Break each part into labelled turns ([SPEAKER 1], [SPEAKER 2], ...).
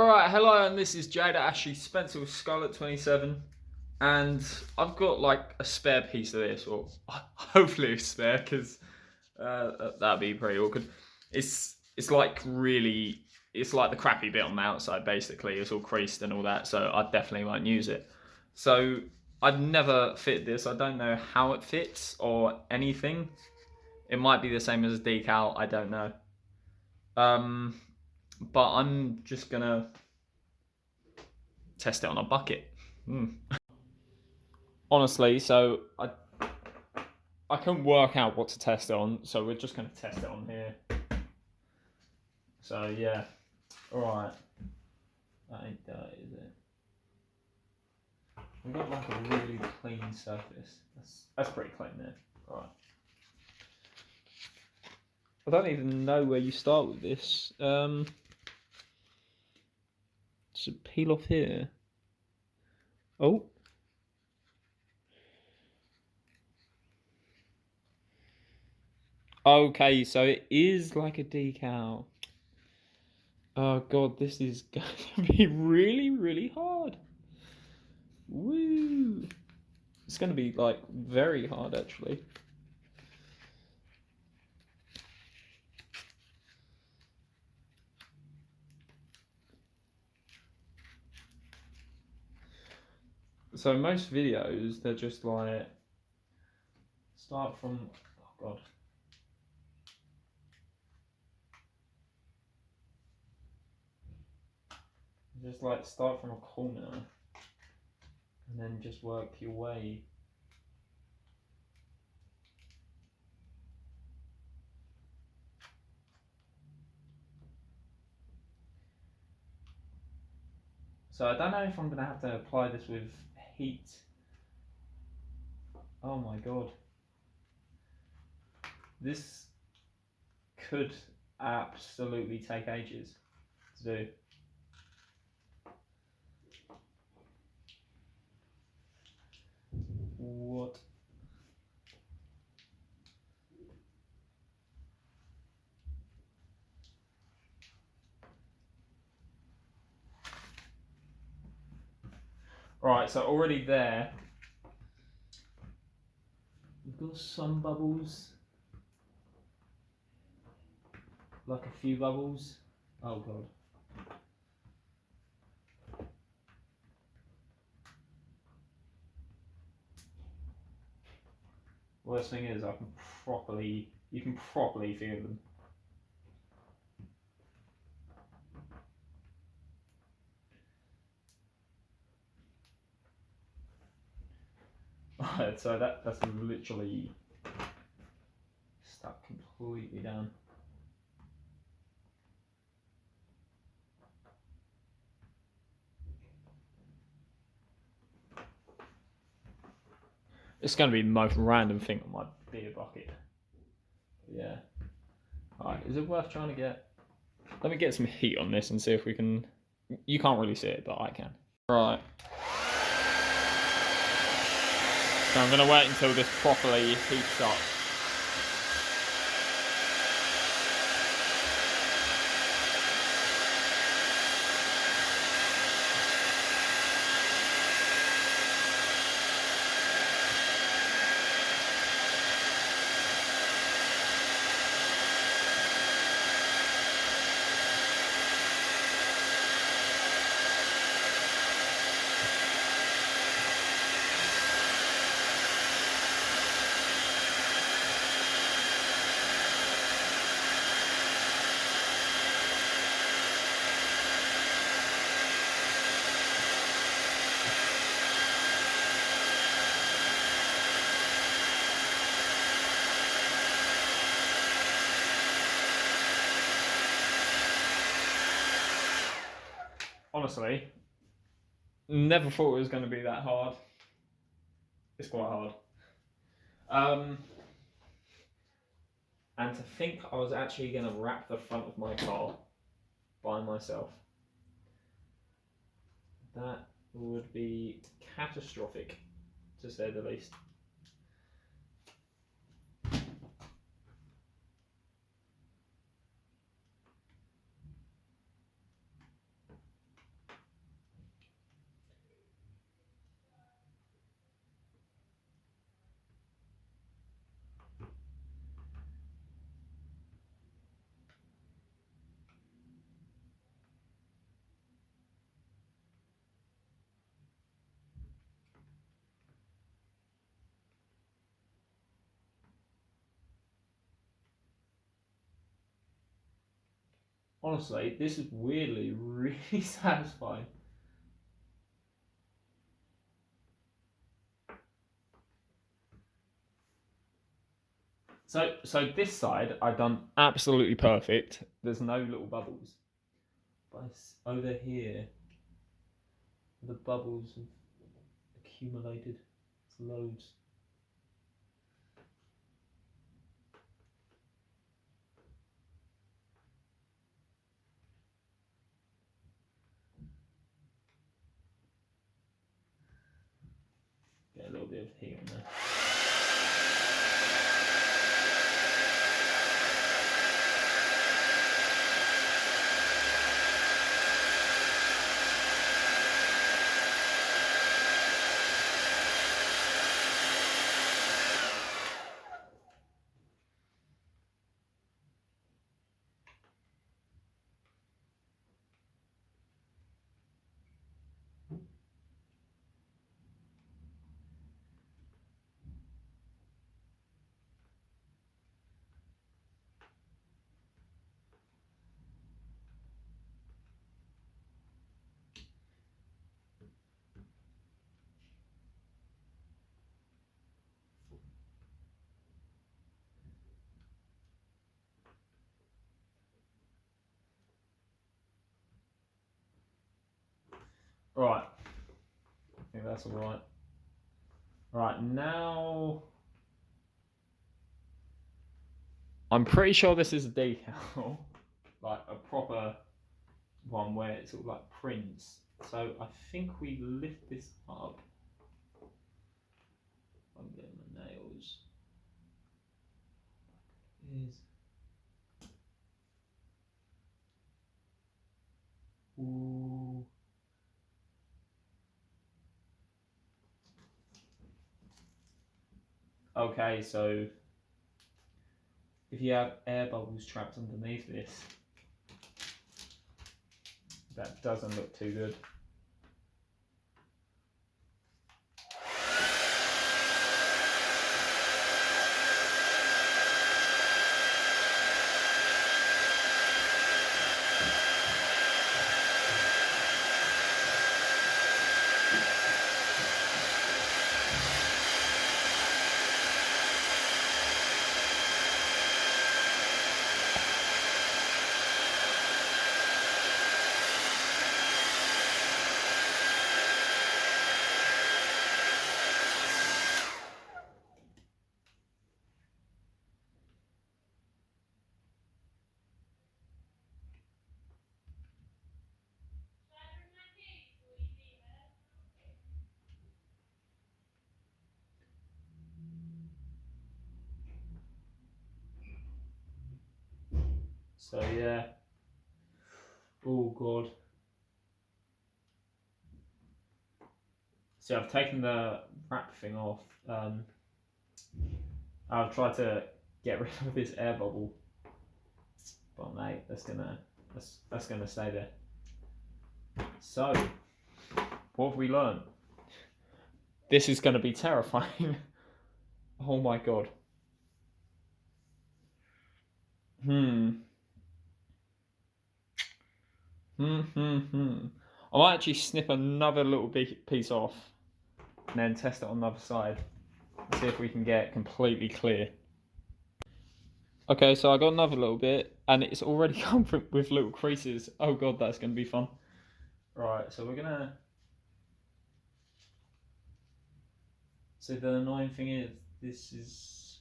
[SPEAKER 1] Alright, hello, and this is Jada Ashley Spencer with Scarlet27, and I've got like a spare piece of this, or hopefully a spare, because that'd be pretty awkward. It's like really, it's like the crappy bit on the outside, basically. It's all creased and all that, so I definitely won't use it. So I've never fit this. I don't know how it fits or anything. It might be the same as a decal, I don't know. But I'm just gonna test it on a bucket. Honestly, so I couldn't work out what to test it on, so we're just gonna test it on here. So yeah, all right. That ain't dirty, is it? We've got like a really clean surface. That's pretty clean there. All right. I don't even know where you start with this. So peel off here. Oh. Okay, so it is like a decal. Oh god, this is going to be really, really hard. Woo! It's going to be like very hard actually. So most videos, they're just like, start from, oh god. Just like start from a corner and then just work your way. So I don't know if I'm going to have to apply this with heat. Oh my god. This could absolutely take ages to do. What? Right, so already there, we've got some bubbles, like a few bubbles. Oh god. Worst thing is you can properly feel them. Alright, so that's literally stuck completely down. It's going to be the most random thing on my beer bucket. Yeah. Alright, is it worth trying to get... Let me get some heat on this and see if we can... You can't really see it, but I can. Right. So I'm going to wait until this properly heats up. Honestly, never thought it was going to be that hard. It's quite hard. And to think I was actually going to wrap the front of my car by myself. That would be catastrophic, to say the least. Honestly, this is weirdly really satisfying. So this side I've done absolutely perfect. There's no little bubbles. But it's over here, the bubbles have accumulated. It's loads. Get a little bit of heat on there. Right. I think that's all right. Right, now I'm pretty sure this is a decal, like a proper one where it sort of like prints. So I think we lift this up. I'm getting my nails. Is ooh. Okay, so if you have air bubbles trapped underneath this, that doesn't look too good. So yeah. Oh god. See, I've taken the wrap thing off. I've tried to get rid of this air bubble, but mate, that's gonna stay there. So, what have we learned? This is gonna be terrifying. Oh my god. I might actually snip another little piece off and then test it on the other side. See if we can get it completely clear. Okay, so I got another little bit and it's already come with little creases. Oh god, that's going to be fun. Right, so we're going to... So the annoying thing is, this is...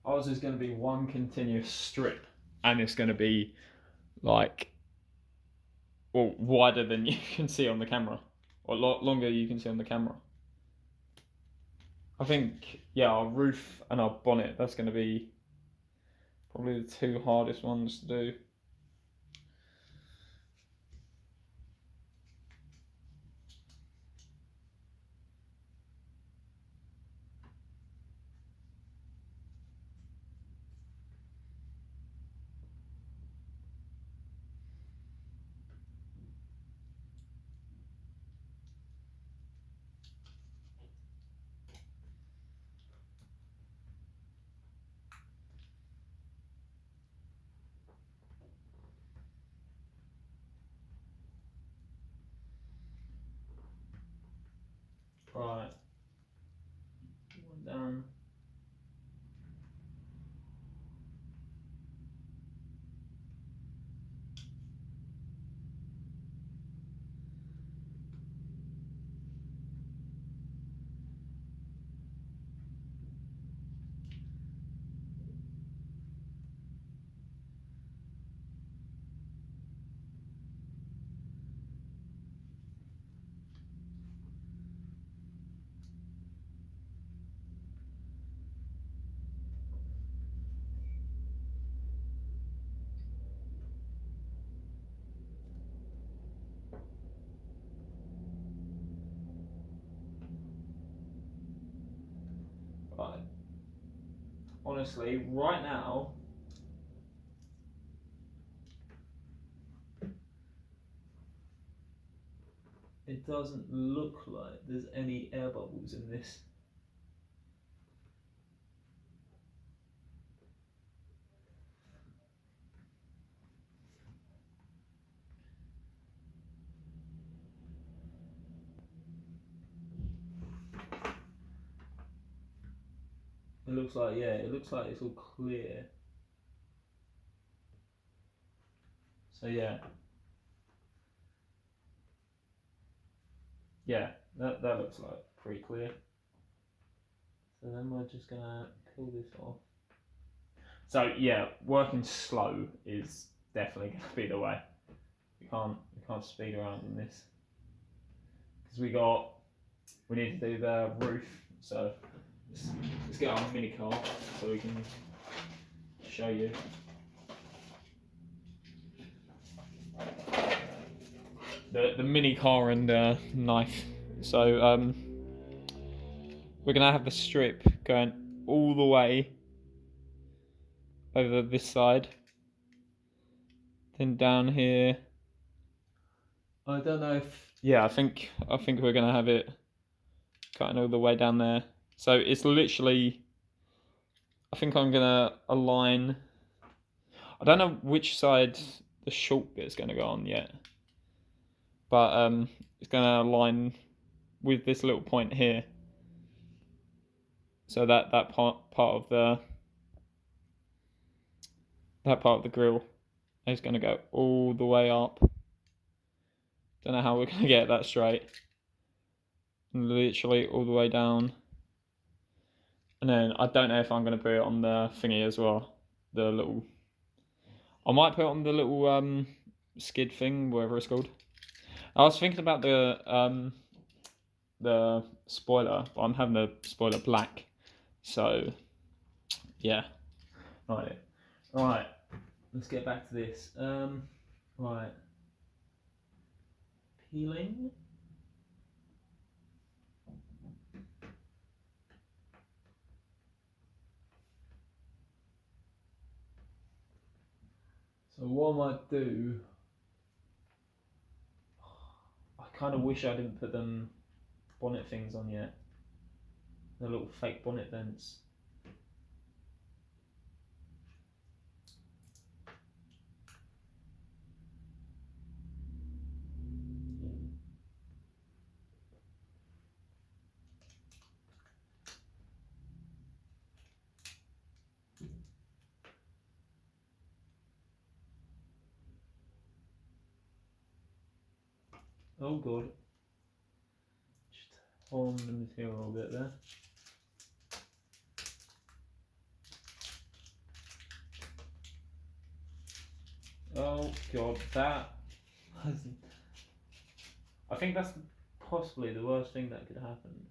[SPEAKER 1] Ours is going to be one continuous strip and it's going to be like, well, wider than you can see on the camera, or longer you can see on the camera. I think, yeah, our roof and our bonnet, that's going to be probably the two hardest ones to do. Right. One down. Right. Honestly, right now, it doesn't look like there's any air bubbles in this. It looks like, yeah, it looks like it's all clear. So yeah. Yeah, that looks like pretty clear. So then we're just gonna peel this off. So yeah, working slow is definitely gonna be the way. We can't speed around in this. Because we need to do the roof. So let's get our mini car so we can show you. The mini car and knife. So we're gonna have the strip going all the way over this side, then down here. I don't know if, yeah, I think we're gonna have it cutting all the way down there. So it's literally, I think I'm gonna align. I don't know which side the short bit is gonna go on yet, but it's gonna align with this little point here. So that part of the grill is going to go all the way up. Don't know how we're going to get that straight. Literally all the way down. And then I don't know if I'm going to put it on the thingy as well. The little... I might put it on the little skid thing, whatever it's called. I was thinking about the spoiler, but I'm having the spoiler black. So, yeah. Right. Let's get back to this. Right. Peeling. So what I might do, I kind of wish I didn't put them bonnet things on yet. The little fake bonnet vents. Oh god. Just hold on the material a little bit there. Oh god, that... I think that's possibly the worst thing that could happen.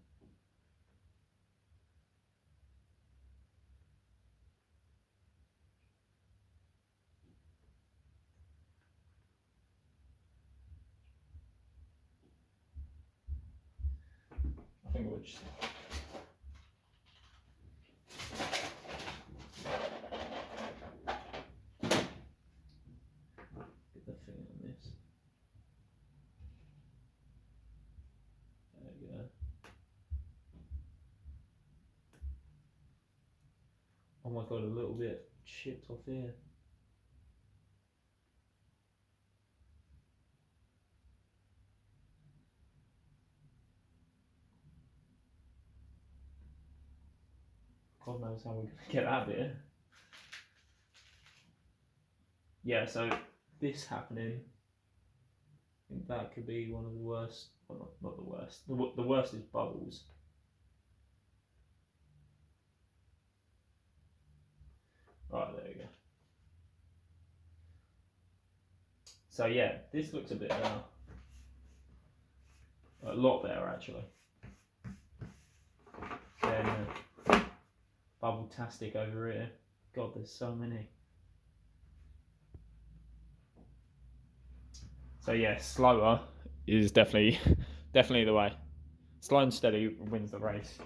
[SPEAKER 1] I think we'll just... get the thing on this. There we go. Oh my god, a little bit chipped off here. God knows how we're going to get that bit. Yeah, so this happening, I think that could be one of the worst. Well, not the worst. The worst is bubbles. Right, there we go. So yeah, this looks a bit better. A lot better, actually. Then Bubble-tastic over here. God, there's so many. So yeah, slower is definitely the way. Slow and steady wins the race.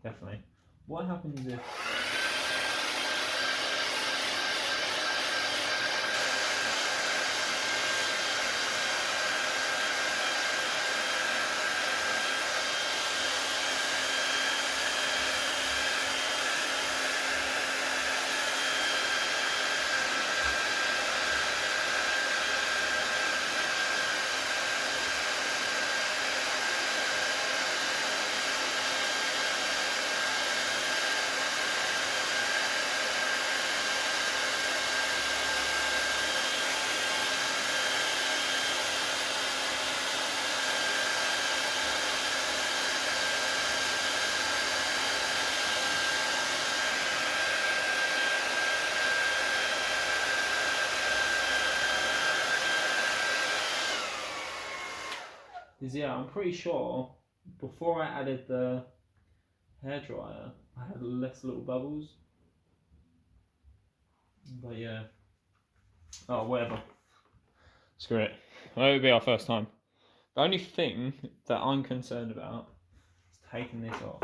[SPEAKER 1] Definitely. What happens if... Yeah, I'm pretty sure before I added the hairdryer, I had less little bubbles. But yeah. Oh, whatever. Screw it. Well, it'll be our first time. The only thing that I'm concerned about is taking this off.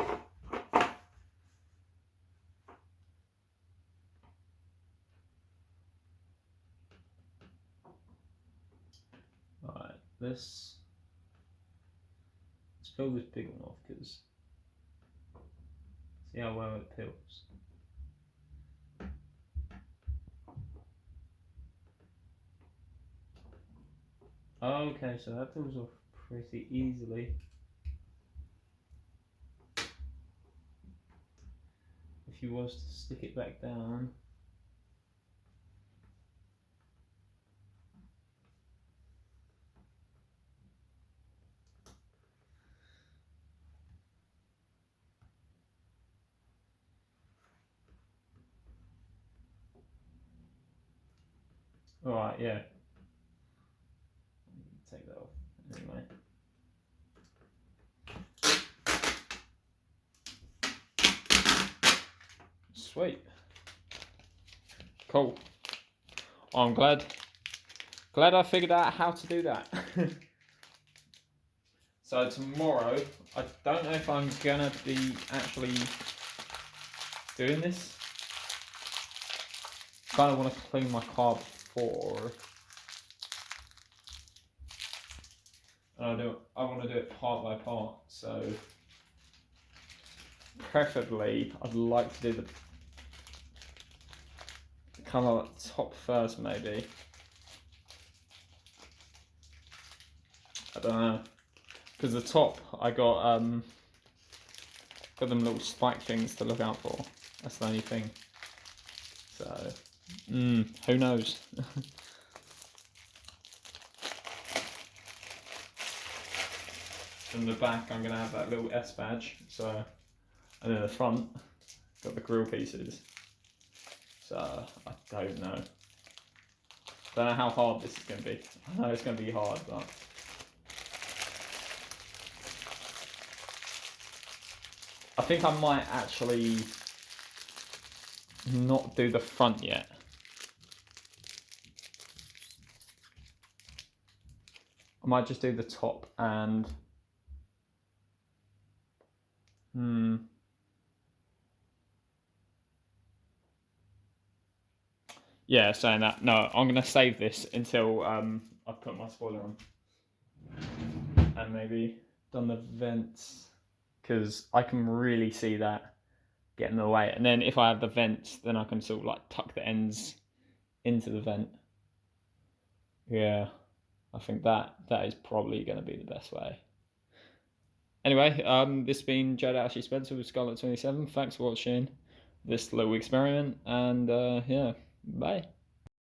[SPEAKER 1] Alright, let's peel this big one off, because see how well it peels. Okay, so that peels off pretty easily. If you was to stick it back down, alright, yeah. Take that off anyway. Sweet. Cool. I'm glad I figured out how to do that. So tomorrow, I don't know if I'm gonna be actually doing this. Kind of want to clean my car before. And I want to do it part by part. So preferably, I'd like to do the colour top first, maybe. I don't know, because the top I got them little spike things to look out for. That's the only thing. So who knows? From the back, I'm gonna have that little S badge. So, and then the front got the grill pieces. So I don't know. Don't know how hard this is gonna be. I know it's gonna be hard, but. I think I might actually not do the front yet. I might just do the top and yeah, saying that. No, I'm gonna save this until I put my spoiler on. And maybe done the vents, because I can really see that getting in the way. And then if I have the vents, then I can sort of like tuck the ends into the vent. Yeah, I think that is probably going to be the best way. Anyway, this has been Jada Ashley Spencer with Scarlet 27. Thanks for watching this little experiment, and yeah, bye.